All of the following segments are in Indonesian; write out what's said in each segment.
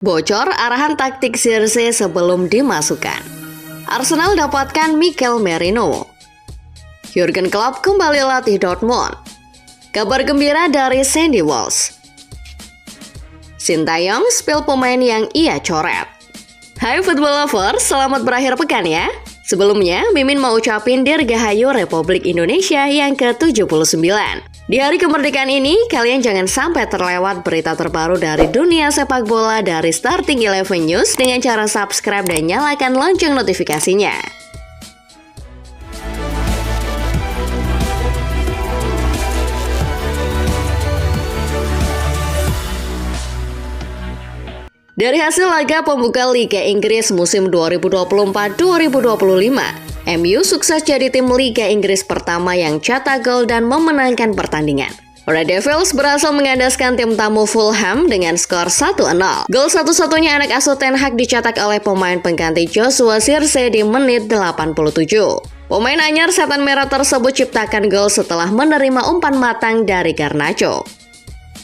Bocor arahan taktik Zirkzee sebelum dimasukkan. Arsenal dapatkan Mikel Merino. Jurgen Klopp kembali latih Dortmund. Kabar gembira dari Sandy Walsh. Sintayong spill pemain yang ia coret. Hai football lovers, selamat berakhir pekan ya. Sebelumnya, Mimin mau ucapin Dirgahayu Republik Indonesia yang ke-79. Di hari kemerdekaan ini, kalian jangan sampai terlewat berita terbaru dari dunia sepak bola dari Starting Eleven News dengan cara subscribe dan nyalakan lonceng notifikasinya. Dari hasil laga pembuka Liga Inggris musim 2024-2025, MU sukses jadi tim Liga Inggris pertama yang cetak gol dan memenangkan pertandingan. Red Devils berhasil mengandaskan tim tamu Fulham dengan skor 1-0. Gol satu-satunya anak asuh Ten Hag dicetak oleh pemain pengganti Joshua Zirkzee di menit 87. Pemain anyar setan merah tersebut ciptakan gol setelah menerima umpan matang dari Garnacho.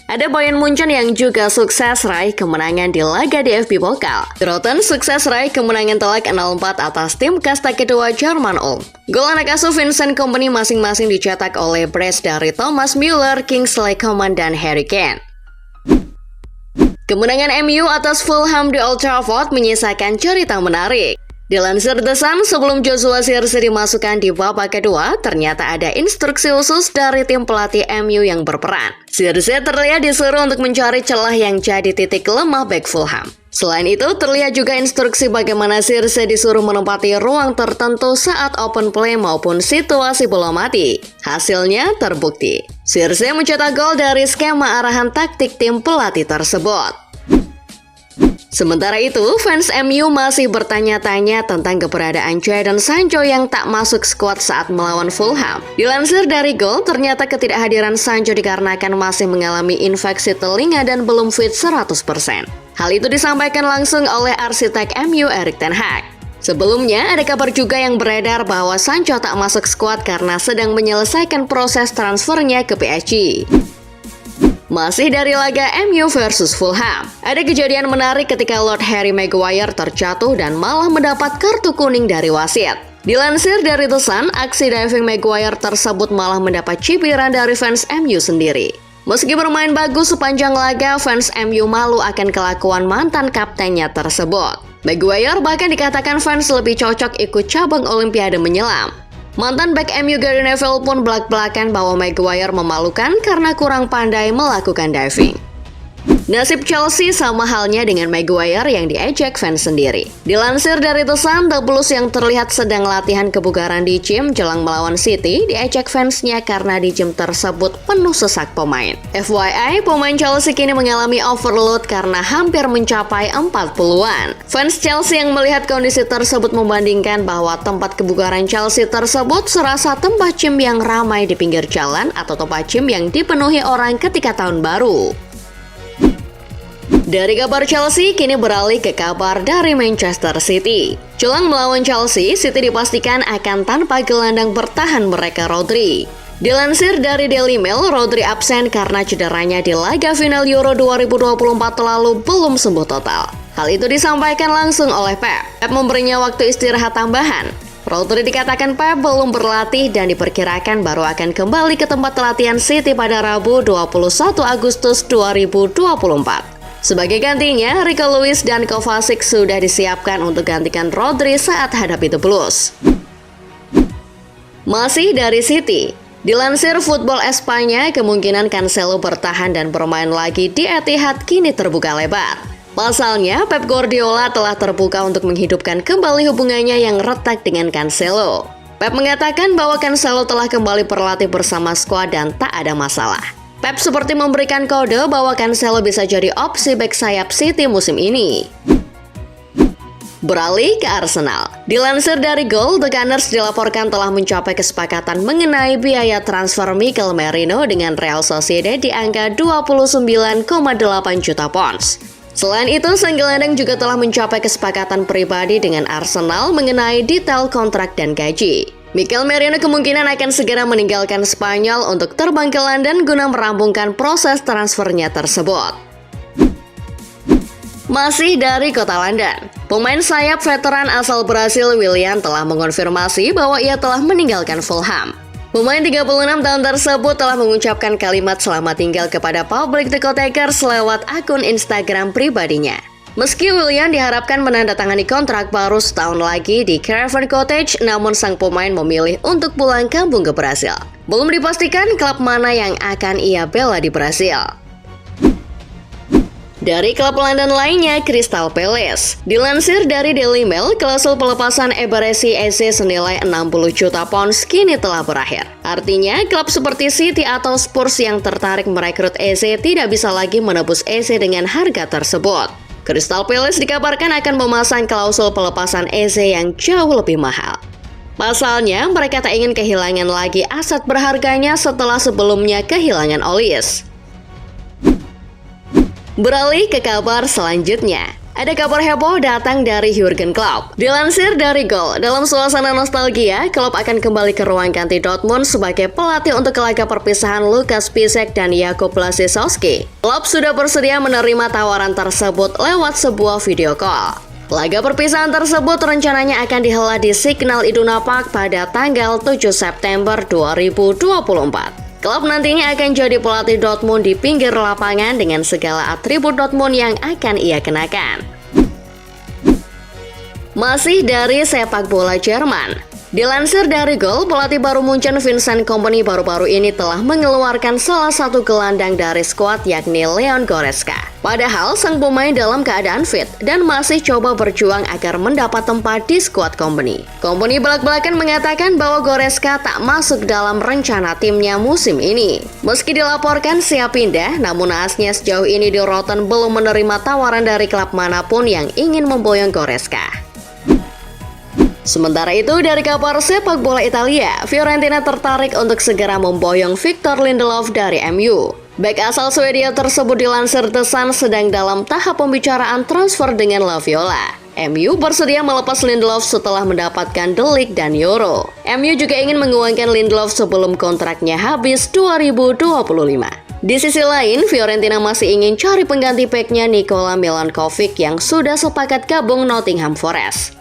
Ada Bayern Munchen yang juga sukses raih kemenangan di laga DFB Pokal. Groningen sukses raih kemenangan telak 0-4 atas tim kasta kedua Jerman Ulm. Gol anak asuh Vincent Kompany masing-masing dicetak oleh brace dari Thomas Müller, Kingsley Coman, dan Harry Kane. Kemenangan MU atas Fulham di Old Trafford menyisakan cerita menarik. Dilansir The Sun, sebelum Joshua Zirkzee dimasukkan di babak kedua, ternyata ada instruksi khusus dari tim pelatih MU yang berperan. Zirkzee terlihat disuruh untuk mencari celah yang jadi titik lemah bek Fulham. Selain itu, terlihat juga instruksi bagaimana Zirkzee disuruh menempati ruang tertentu saat open play maupun situasi bola mati. Hasilnya terbukti. Zirkzee mencetak gol dari skema arahan taktik tim pelatih tersebut. Sementara itu, fans MU masih bertanya-tanya tentang keberadaan Jadon Sancho yang tak masuk skuad saat melawan Fulham. Dilansir dari Goal, ternyata ketidakhadiran Sancho dikarenakan masih mengalami infeksi telinga dan belum fit 100%. Hal itu disampaikan langsung oleh arsitek MU Erik ten Hag. Sebelumnya, ada kabar juga yang beredar bahwa Sancho tak masuk skuad karena sedang menyelesaikan proses transfernya ke PSG. Masih dari laga MU versus Fulham, ada kejadian menarik ketika Lord Harry Maguire terjatuh dan malah mendapat kartu kuning dari wasit. Dilansir dari The Sun, aksi diving Maguire tersebut malah mendapat cibiran dari fans MU sendiri. Meski bermain bagus sepanjang laga, fans MU malu akan kelakuan mantan kaptennya tersebut. Maguire bahkan dikatakan fans lebih cocok ikut cabang Olimpiade menyelam. Mantan bek MU Gary Neville pun belak-belakan bahwa Maguire memalukan karena kurang pandai melakukan diving. Nasib Chelsea sama halnya dengan Maguire yang diejek fans sendiri. Dilansir dari The Sun, The Blues yang terlihat sedang latihan kebugaran di gym jelang melawan City diejek fansnya karena di gym tersebut penuh sesak pemain. FYI, pemain Chelsea kini mengalami overload karena hampir mencapai 40-an. Fans Chelsea yang melihat kondisi tersebut membandingkan bahwa tempat kebugaran Chelsea tersebut serasa tempat gym yang ramai di pinggir jalan atau tempat gym yang dipenuhi orang ketika tahun baru. Dari kabar Chelsea, kini beralih ke kabar dari Manchester City. Jelang melawan Chelsea, City dipastikan akan tanpa gelandang bertahan mereka Rodri. Dilansir dari Daily Mail, Rodri absen karena cederanya di laga final Euro 2024 lalu belum sembuh total. Hal itu disampaikan langsung oleh Pep. Pep memberinya waktu istirahat tambahan. Rodri dikatakan Pep belum berlatih dan diperkirakan baru akan kembali ke tempat latihan City pada Rabu 21 Agustus 2024. Sebagai gantinya, Rico Lewis dan Kovacic sudah disiapkan untuk gantikan Rodri saat hadapi The Blues. Masih dari City, dilansir Football Espanya, kemungkinan Cancelo bertahan dan bermain lagi di Etihad kini terbuka lebar. Pasalnya, Pep Guardiola telah terbuka untuk menghidupkan kembali hubungannya yang retak dengan Cancelo. Pep mengatakan bahwa Cancelo telah kembali berlatih bersama skuad dan tak ada masalah. Pep seperti memberikan kode bahwa Cancelo bisa jadi opsi bek sayap City musim ini. Beralih ke Arsenal. Dilansir dari Goal, The Gunners dilaporkan telah mencapai kesepakatan mengenai biaya transfer Mikel Merino dengan Real Sociedad di angka 29,8 juta pounds. Selain itu, sang gelandang juga telah mencapai kesepakatan pribadi dengan Arsenal mengenai detail kontrak dan gaji. Mikel Merino kemungkinan akan segera meninggalkan Spanyol untuk terbang ke London guna merampungkan proses transfernya tersebut. Masih dari kota London, pemain sayap veteran asal Brasil Willian telah mengonfirmasi bahwa ia telah meninggalkan Fulham. Pemain 36 tahun tersebut telah mengucapkan kalimat selamat tinggal kepada publik The Cottagers lewat akun Instagram pribadinya. Meski Willian diharapkan menandatangani kontrak baru setahun lagi di Craven Cottage, namun sang pemain memilih untuk pulang kampung ke Brasil. Belum dipastikan klub mana yang akan ia bela di Brasil. Dari klub London lainnya, Crystal Palace. Dilansir dari Daily Mail, klausul pelepasan Eberechi Eze senilai 60 juta pounds kini telah berakhir. Artinya, klub seperti City atau Spurs yang tertarik merekrut Eze tidak bisa lagi menebus Eze dengan harga tersebut. Crystal Palace dikabarkan akan memasang klausul pelepasan Eze yang jauh lebih mahal. Pasalnya, mereka tak ingin kehilangan lagi aset berharganya setelah sebelumnya kehilangan Olise. Beralih ke kabar selanjutnya. Ada kabar heboh datang dari Jurgen Klopp. Dilansir dari Goal, dalam suasana nostalgia, Klopp akan kembali ke ruang ganti Dortmund sebagai pelatih untuk laga perpisahan Lukas Piszczek dan Jakub Blaszczykowski. Klopp sudah bersedia menerima tawaran tersebut lewat sebuah video call. Laga perpisahan tersebut rencananya akan dihelat di Signal Iduna Park pada tanggal 7 September 2024. Klopp nantinya akan jadi pelatih Dortmund di pinggir lapangan dengan segala atribut Dortmund yang akan ia kenakan. Masih dari sepak bola Jerman. Dilansir dari Goal, pelatih baru Munchen Vincent Kompany baru-baru ini telah mengeluarkan salah satu gelandang dari skuad yakni Leon Goretzka. Padahal sang pemain dalam keadaan fit dan masih coba berjuang agar mendapat tempat di skuad Kompany. Kompany belak-belakan mengatakan bahwa Goretzka tak masuk dalam rencana timnya musim ini. Meski dilaporkan siap pindah, namun naasnya sejauh ini di Rotten belum menerima tawaran dari klub manapun yang ingin memboyong Goretzka. Sementara itu, dari kabar sepak bola Italia, Fiorentina tertarik untuk segera memboyong Victor Lindelof dari MU. Bek asal Swedia tersebut dilansir The Sun sedang dalam tahap pembicaraan transfer dengan La Viola. MU bersedia melepas Lindelof setelah mendapatkan The League dan Euro. MU juga ingin menguangkan Lindelof sebelum kontraknya habis 2025. Di sisi lain, Fiorentina masih ingin cari pengganti beknya Nikola Milankovic yang sudah sepakat gabung Nottingham Forest.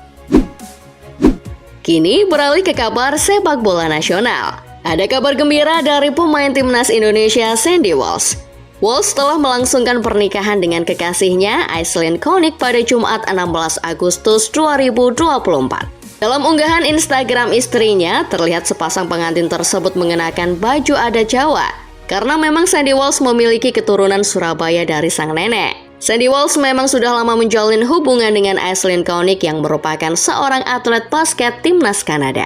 Kini beralih ke kabar sepak bola nasional. Ada kabar gembira dari pemain timnas Indonesia Sandy Walsh. Walsh telah melangsungkan pernikahan dengan kekasihnya Aislinn Konik pada Jumat 16 Agustus 2024. Dalam unggahan Instagram istrinya, terlihat sepasang pengantin tersebut mengenakan baju adat Jawa. Karena memang Sandy Walsh memiliki keturunan Surabaya dari sang nenek. Sandy Walsh memang sudah lama menjalin hubungan dengan Aislinn Konik yang merupakan seorang atlet basket timnas Kanada.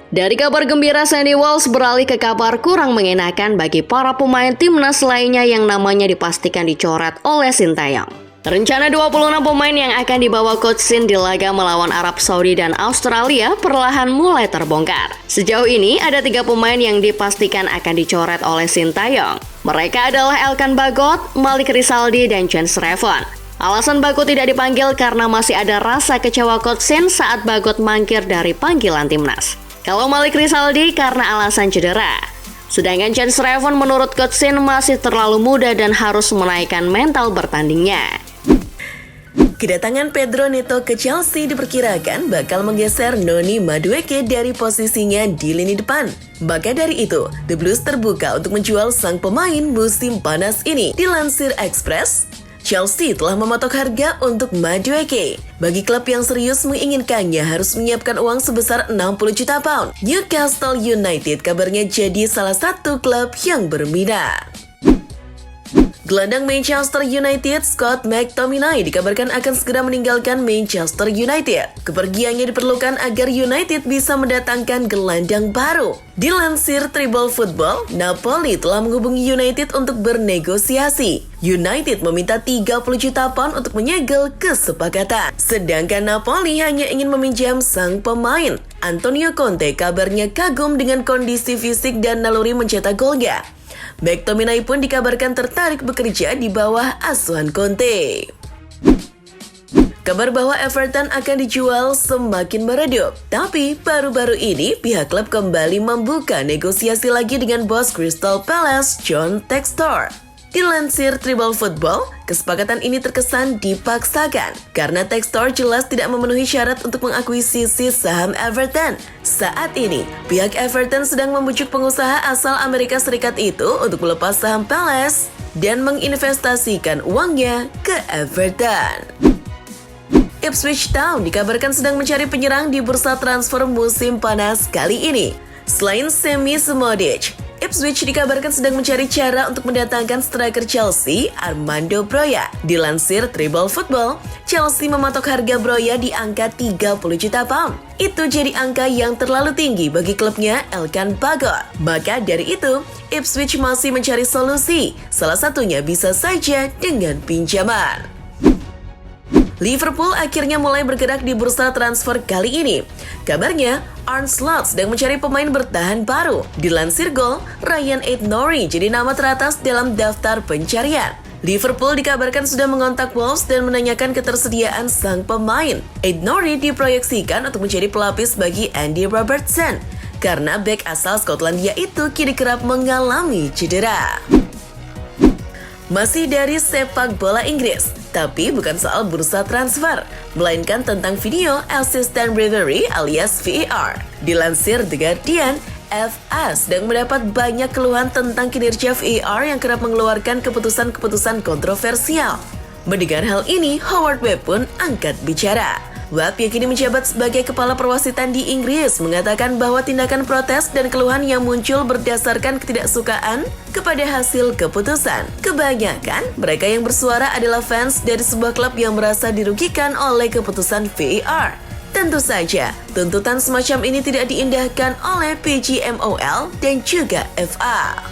Dari kabar gembira Sandy Walsh beralih ke kabar kurang mengenakan bagi para pemain timnas lainnya yang namanya dipastikan dicoret oleh Sintayong. Rencana 26 pemain yang akan dibawa Coach Shin di laga melawan Arab Saudi dan Australia perlahan mulai terbongkar. Sejauh ini ada 3 pemain yang dipastikan akan dicoret oleh Sintayong. Mereka adalah Elkan Bagot, Malik Rizaldi, dan Jens Reven. Alasan Bagot tidak dipanggil karena masih ada rasa kecewa Coach Shin saat Bagot mangkir dari panggilan timnas. Kalau Malik Rizaldi karena alasan cedera. Sedangkan Jens Reven menurut Coach Shin masih terlalu muda dan harus menaikkan mental bertandingnya. Kedatangan Pedro Neto ke Chelsea diperkirakan bakal menggeser Noni Madueke dari posisinya di lini depan. Maka dari itu, The Blues terbuka untuk menjual sang pemain musim panas ini. Dilansir Express, Chelsea telah mematok harga untuk Madueke. Bagi klub yang serius menginginkannya harus menyiapkan uang sebesar 60 juta pound. Newcastle United kabarnya jadi salah satu klub yang berminat. Gelandang Manchester United Scott McTominay dikabarkan akan segera meninggalkan Manchester United. Kepergiannya diperlukan agar United bisa mendatangkan gelandang baru. Dilansir Treble Football, Napoli telah menghubungi United untuk bernegosiasi. United meminta 30 juta pound untuk menyegel kesepakatan. Sedangkan Napoli hanya ingin meminjam sang pemain. Antonio Conte kabarnya kagum dengan kondisi fisik dan naluri mencetak golnya. McTominay pun dikabarkan tertarik bekerja di bawah asuhan Conte. Kabar bahwa Everton akan dijual semakin meredup. Tapi baru-baru ini pihak klub kembali membuka negosiasi lagi dengan bos Crystal Palace, John Textor. Dilansir Tribal Football, kesepakatan ini terkesan dipaksakan karena Textor jelas tidak memenuhi syarat untuk mengakuisisi saham Everton. Saat ini, pihak Everton sedang membujuk pengusaha asal Amerika Serikat itu untuk melepas saham Palace dan menginvestasikan uangnya ke Everton. Ipswich Town dikabarkan sedang mencari penyerang di bursa transfer musim panas kali ini. Selain Semi Smodic, Ipswich dikabarkan sedang mencari cara untuk mendatangkan striker Chelsea, Armando Broja. Dilansir Tribal Football, Chelsea mematok harga Broja di angka 30 juta pound. Itu jadi angka yang terlalu tinggi bagi klubnya Elkan Bagot. Maka dari itu, Ipswich masih mencari solusi. Salah satunya bisa saja dengan pinjaman. Liverpool akhirnya mulai bergerak di bursa transfer kali ini. Kabarnya, Arne Slot sedang mencari pemain bertahan baru. Dilansir Goal, Ryan Aït-Nouri jadi nama teratas dalam daftar pencarian. Liverpool dikabarkan sudah mengontak Wolves dan menanyakan ketersediaan sang pemain. Aït-Nouri diproyeksikan untuk menjadi pelapis bagi Andy Robertson, karena bek asal Skotlandia itu kini kerap mengalami cedera. Masih dari sepak bola Inggris, tapi bukan soal bursa transfer, melainkan tentang video assistant referee alias VAR. Dilansir The Guardian, FA sedang mendapat banyak keluhan tentang kinerja VAR yang kerap mengeluarkan keputusan-keputusan kontroversial. Mendengar hal ini, Howard Webb pun angkat bicara. Webb yang kini menjabat sebagai kepala perwasitan di Inggris mengatakan bahwa tindakan protes dan keluhan yang muncul berdasarkan ketidaksukaan kepada hasil keputusan. Kebanyakan mereka yang bersuara adalah fans dari sebuah klub yang merasa dirugikan oleh keputusan VAR. Tentu saja, tuntutan semacam ini tidak diindahkan oleh PGMOL dan juga FA.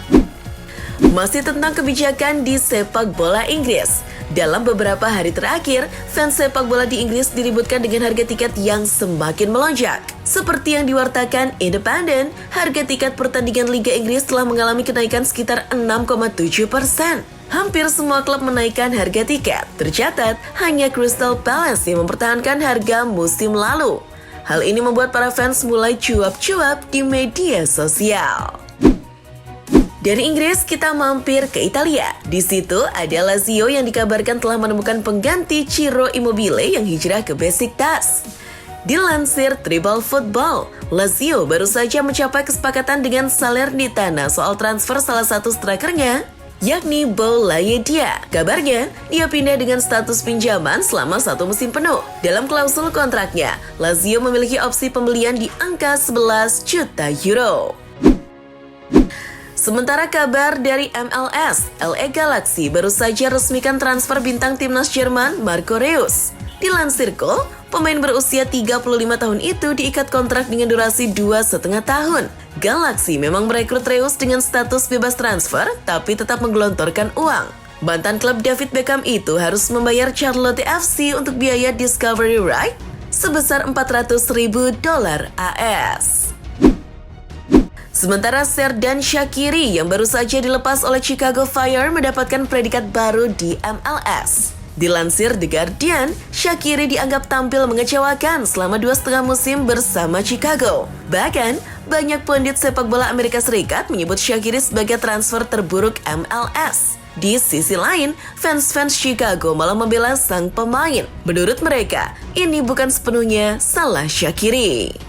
Masih tentang kebijakan di sepak bola Inggris. Dalam beberapa hari terakhir, fans sepak bola di Inggris diributkan dengan harga tiket yang semakin melonjak. Seperti yang diwartakan Independent, harga tiket pertandingan Liga Inggris telah mengalami kenaikan sekitar 6,7%. Hampir semua klub menaikkan harga tiket. Tercatat, hanya Crystal Palace yang mempertahankan harga musim lalu. Hal ini membuat para fans mulai cuap-cuap di media sosial. Dari Inggris, kita mampir ke Italia. Di situ ada Lazio yang dikabarkan telah menemukan pengganti Ciro Immobile yang hijrah ke Besiktas. Dilansir Tribal Football, Lazio baru saja mencapai kesepakatan dengan Salernitana soal transfer salah satu strikernya, yakni Boulaye-Dia. Kabarnya, dia pindah dengan status pinjaman selama 1 musim penuh. Dalam klausul kontraknya, Lazio memiliki opsi pembelian di angka 11 juta euro. Sementara kabar dari MLS, LA Galaxy baru saja resmikan transfer bintang timnas Jerman Marco Reus. Dilansir Goal, pemain berusia 35 tahun itu diikat kontrak dengan durasi 2,5 tahun. Galaxy memang merekrut Reus dengan status bebas transfer, tapi tetap menggelontorkan uang. Mantan klub David Beckham itu harus membayar Charlotte FC untuk biaya discovery right sebesar $400.000 AS. Sementara Xherdan Shaqiri yang baru saja dilepas oleh Chicago Fire mendapatkan predikat baru di MLS. Dilansir The Guardian, Shaqiri dianggap tampil mengecewakan selama 2,5 musim bersama Chicago. Bahkan, banyak pundit sepak bola Amerika Serikat menyebut Shaqiri sebagai transfer terburuk MLS. Di sisi lain, fans-fans Chicago malah membela sang pemain. Menurut mereka, ini bukan sepenuhnya salah Shaqiri.